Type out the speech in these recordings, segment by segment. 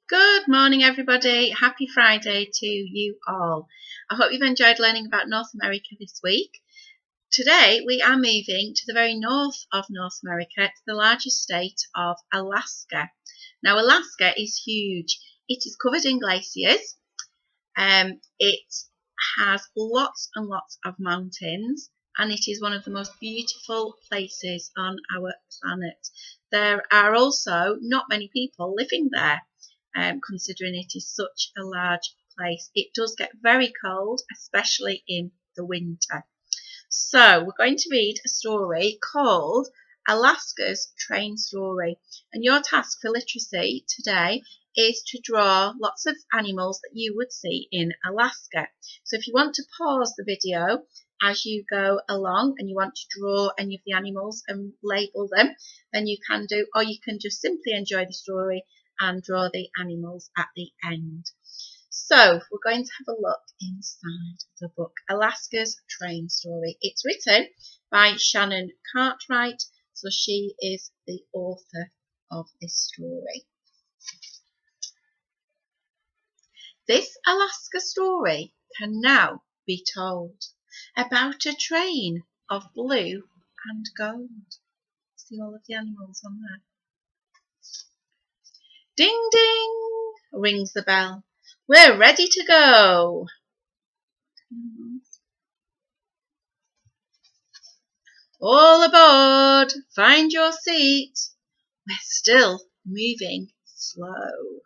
Good morning, everybody. Happy Friday to you all. I hope you've enjoyed learning about North America this week. Today, we are moving to the very north of North America, to the largest state of Alaska. Now, Alaska is huge. It is covered in glaciers. It has lots and lots of mountains, and it is one of the most beautiful places on our planet. There are also not many people living there. Considering it is such a large place. It does get very cold, especially in the winter. So we're going to read a story called Alaska's Train Story. And your task for literacy today is to draw lots of animals that you would see in Alaska. So if you want to pause the video as you go along and you want to draw any of the animals and label them, then you can do, or you can just simply enjoy the story and draw the animals at the end. So we're going to have a look inside the book, Alaska's Train Story. It's written by Shannon Cartwright, so she is the author of this story. This Alaska story can now be told about a train of blue and gold. See all of the animals on there. Ding ding, rings the bell. We're ready to go. All aboard, find your seat. We're still moving slow.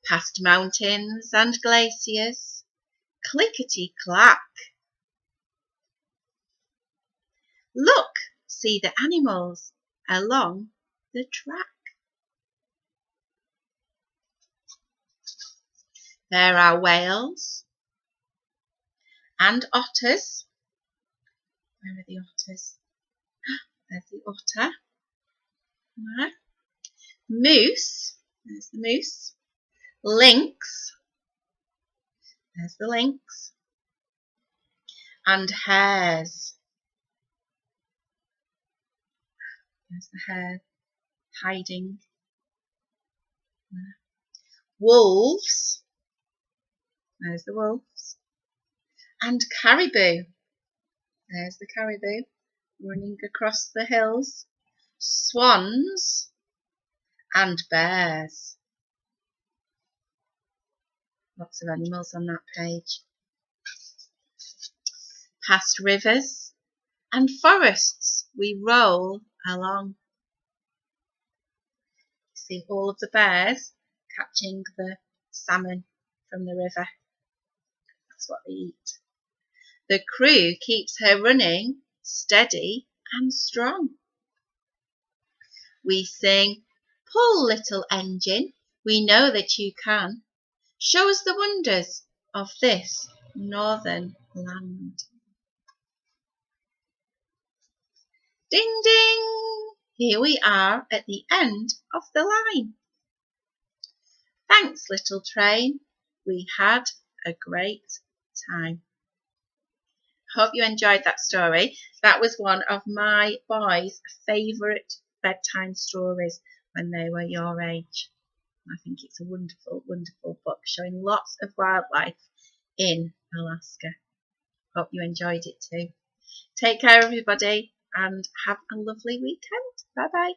Past mountains and glaciers, clickety-clack. Look, see the animals along the track. There are whales and otters. Where are the otters? There's the otter. There. Moose. There's the moose. Lynx. There's the lynx. And hares. There's the hare hiding. There. Wolves. There's the wolves. And caribou. There's the caribou running across the hills. Swans and bears. Lots of animals on that page. Past rivers and forests we roll along. You see all of the bears catching the salmon from the river. That's what they eat. The crew keeps her running steady and strong. We sing, pull little engine, we know that you can. Show us the wonders of this northern land. Ding ding! Here we are at the end of the line. Thanks, little train. We had a great time. Hope you enjoyed that story. That was one of my boys' favourite bedtime stories when they were your age. I think it's a wonderful, wonderful book showing lots of wildlife in Alaska. Hope you enjoyed it too. Take care, everybody, and have a lovely weekend. Bye bye.